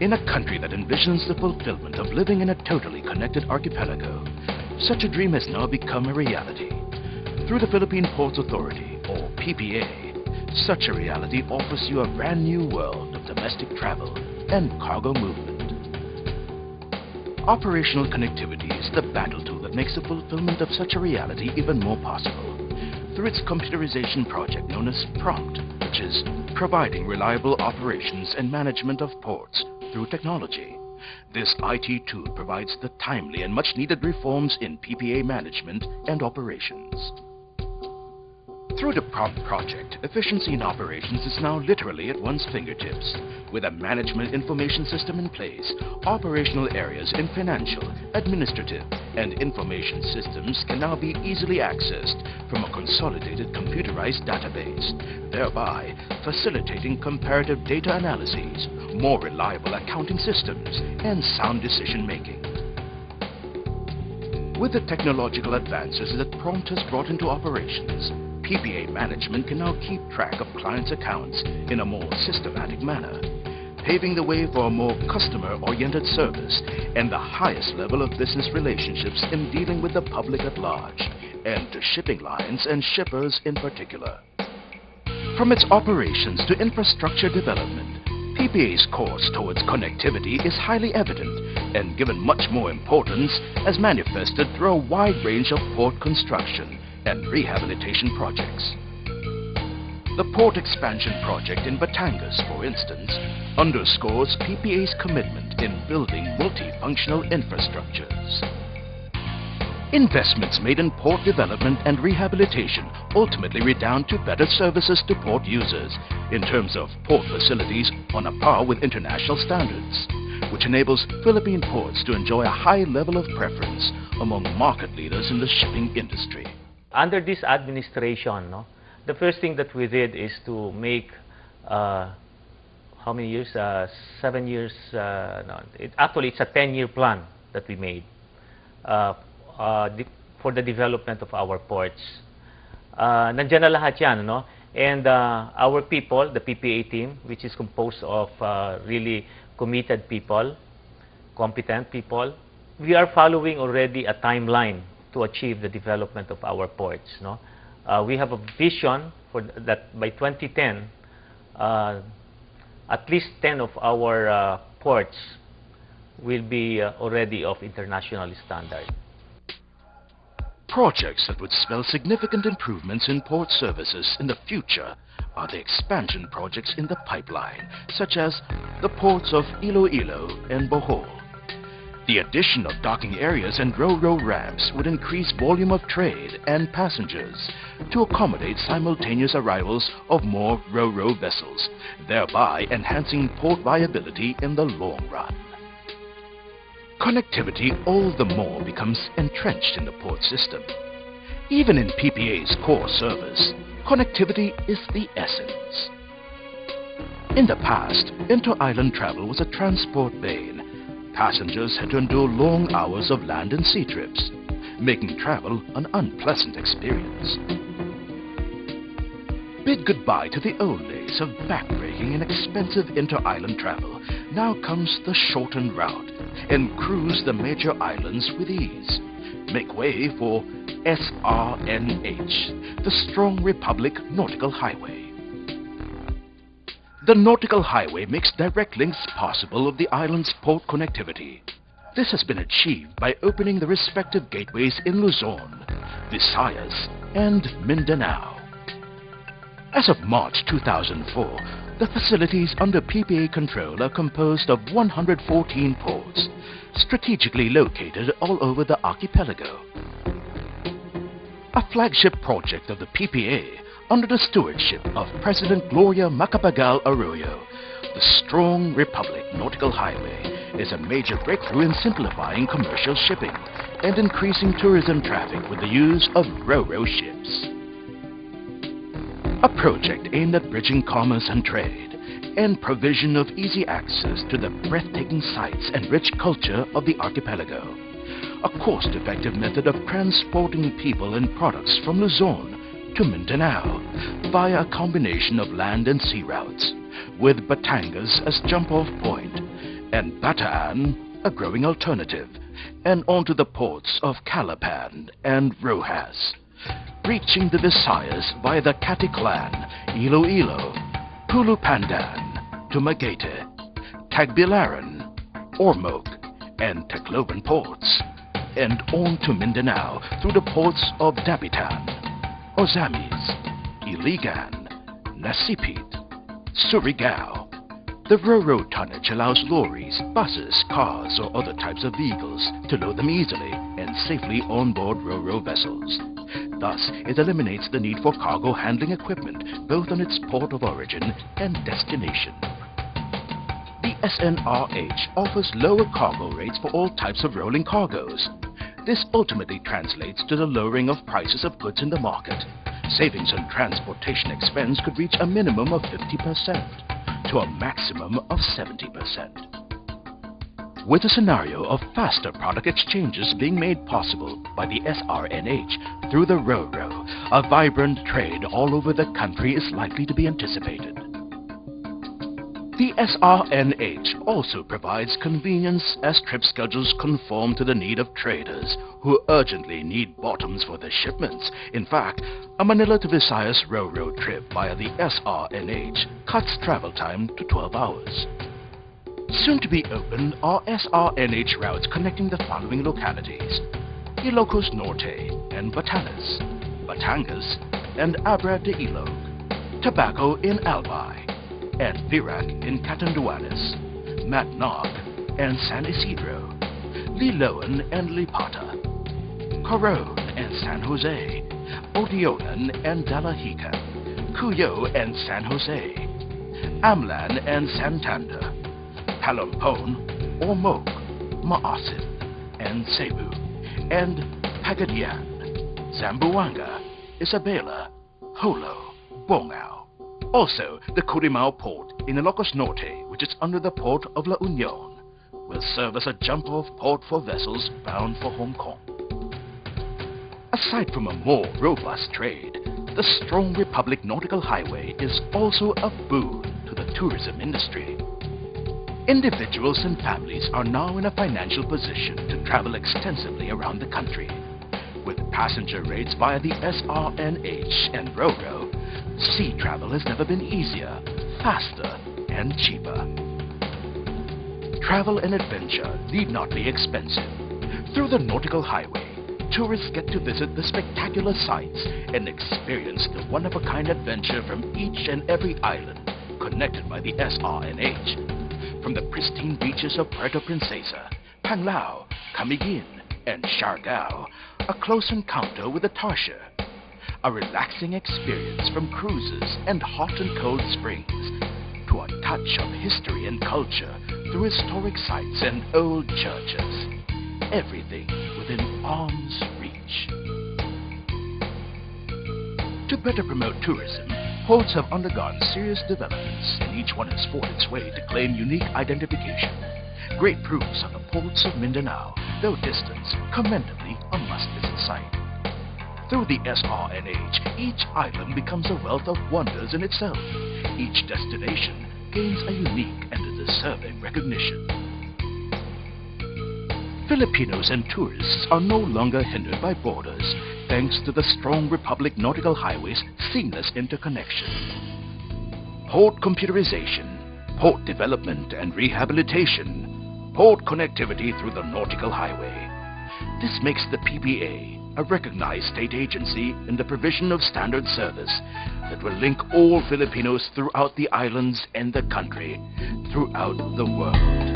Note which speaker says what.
Speaker 1: In a country that envisions the fulfillment of living in a totally connected archipelago, such a dream has now become a reality. Through the Philippine Ports Authority, or PPA, such a reality offers you a brand new world of domestic travel and cargo movement. Operational connectivity is the battle tool that makes the fulfillment of such a reality even more possible. Through its computerization project known as PROMPT, which is providing reliable operations and management of ports through technology. This IT tool provides the timely and much needed reforms in PPA management and operations. Through the PROMPT project, efficiency in operations is now literally at one's fingertips. With a management information system in place, operational areas in financial, administrative, and information systems can now be easily accessed from a consolidated computerized database, thereby facilitating comparative data analyses, more reliable accounting systems, and sound decision-making. With the technological advances that PROMPT has brought into operations, PPA management can now keep track of clients' accounts in a more systematic manner, paving the way for a more customer-oriented service and the highest level of business relationships in dealing with the public at large, and to shipping lines and shippers in particular. From its operations to infrastructure development, PPA's course towards connectivity is highly evident and given much more importance as manifested through a wide range of port construction and rehabilitation projects. The port expansion project in Batangas, for instance, underscores PPA's commitment in building multifunctional infrastructures. Investments made in port development and rehabilitation ultimately redound to better services to port users in terms of port facilities on a par with international standards, which enables Philippine ports to enjoy a high level of preference among market leaders in the shipping industry.
Speaker 2: Under this administration, the first thing that we did is to make, how many years? 7 years, actually it's a 10-year plan that we made for the development of our ports. Nandiyan na lahat yan, no? And our people, the PPA team, which is composed of really committed people, competent people, we are following already a timeline to achieve the development of our ports. No? We have a vision for that by 2010, at least 10 of our ports will be already of international standard.
Speaker 1: Projects that would spell significant improvements in port services in the future are the expansion projects in the pipeline, such as the ports of Iloilo and Bohol. The addition of docking areas and ro-ro ramps would increase volume of trade and passengers to accommodate simultaneous arrivals of more ro-ro vessels, thereby enhancing port viability in the long run. Connectivity all the more becomes entrenched in the port system. Even in PPA's core service, connectivity is the essence. In the past, inter-island travel was a transport bane. Passengers had to endure long hours of land and sea trips, making travel an unpleasant experience. Bid goodbye to the old days of backbreaking and expensive inter-island travel. Now comes the shortened route and cruise the major islands with ease. Make way for SRNH, the Strong Republic Nautical Highway. The Nautical Highway makes direct links possible of the island's port connectivity. This has been achieved by opening the respective gateways in Luzon, Visayas, and Mindanao. As of March 2004, the facilities under PPA control are composed of 114 ports, strategically located all over the archipelago. A flagship project of the PPA, under the stewardship of President Gloria Macapagal Arroyo, the Strong Republic Nautical Highway is a major breakthrough in simplifying commercial shipping and increasing tourism traffic with the use of ro-ro ships. A project aimed at bridging commerce and trade and provision of easy access to the breathtaking sights and rich culture of the archipelago. A cost-effective method of transporting people and products from Luzon to Mindanao via a combination of land and sea routes, with Batangas as jump-off point and Bataan, a growing alternative, and onto the ports of Calapan and Rojas, reaching the Visayas via the Caticlan, Iloilo, Pulupandan, Dumaguete, Tagbilaran, Ormoc, and Tacloban ports, and on to Mindanao through the ports of Dapitan, Ozamis, Iligan, Nasipit, Surigao. The Ro-Ro tonnage allows lorries, buses, cars, or other types of vehicles to load them easily and safely on board Ro-Ro vessels. Thus, it eliminates the need for cargo handling equipment both on its port of origin and destination. The SNRH offers lower cargo rates for all types of rolling cargoes. This ultimately translates to the lowering of prices of goods in the market. Savings on transportation expense could reach a minimum of 50% to a maximum of 70%. With a scenario of faster product exchanges being made possible by the SRNH through the Ro-Ro, a vibrant trade all over the country is likely to be anticipated. The SRNH also provides convenience as trip schedules conform to the need of traders who urgently need bottoms for their shipments. In fact, a Manila to Visayas Ro-Ro trip via the SRNH cuts travel time to 12 hours. Soon to be opened are SRNH routes connecting the following localities: Ilocos Norte and Batanes, Batangas and Abra de Ilog, Tabaco in Albay, and Virac in Catanduanes, Matnog and San Isidro, Liloan and Lipata, Coron and San Jose, Odionan and Dalahica, Cuyo and San Jose, Amlan and Santander, Palampon, Ormoc, Maasin and Cebu, and Pagadian, Zamboanga, Isabela, Jolo, Bongao. Also, the Curimao port in Ilocos Norte, which is under the port of La Union, will serve as a jump-off port for vessels bound for Hong Kong. Aside from a more robust trade, the Strong Republic Nautical Highway is also a boon to the tourism industry. Individuals and families are now in a financial position to travel extensively around the country. With passenger rates via the SRNH and Ro-Ro, sea travel has never been easier, faster, and cheaper. Travel and adventure need not be expensive. Through the Nautical Highway, tourists get to visit the spectacular sights and experience the one-of-a-kind adventure from each and every island connected by the SRNH. From the pristine beaches of Puerto Princesa, Panglao, Camiguin, and Siargao, a close encounter with the Tarsier. A relaxing experience from cruises and hot and cold springs, to a touch of history and culture through historic sites and old churches. Everything within arm's reach. To better promote tourism, ports have undergone serious developments, and each one has fought its way to claim unique identification. Great proofs are the ports of Mindanao, though distant, commendably a must-visit site. Through the SRNH, each island becomes a wealth of wonders in itself. Each destination gains a unique and a deserving recognition. Filipinos and tourists are no longer hindered by borders, thanks to the Strong Republic Nautical Highway's seamless interconnection. Port computerization, port development and rehabilitation, port connectivity through the Nautical Highway. This makes the PPA a recognized state agency in the provision of standard service that will link all Filipinos throughout the islands and the country, throughout the world.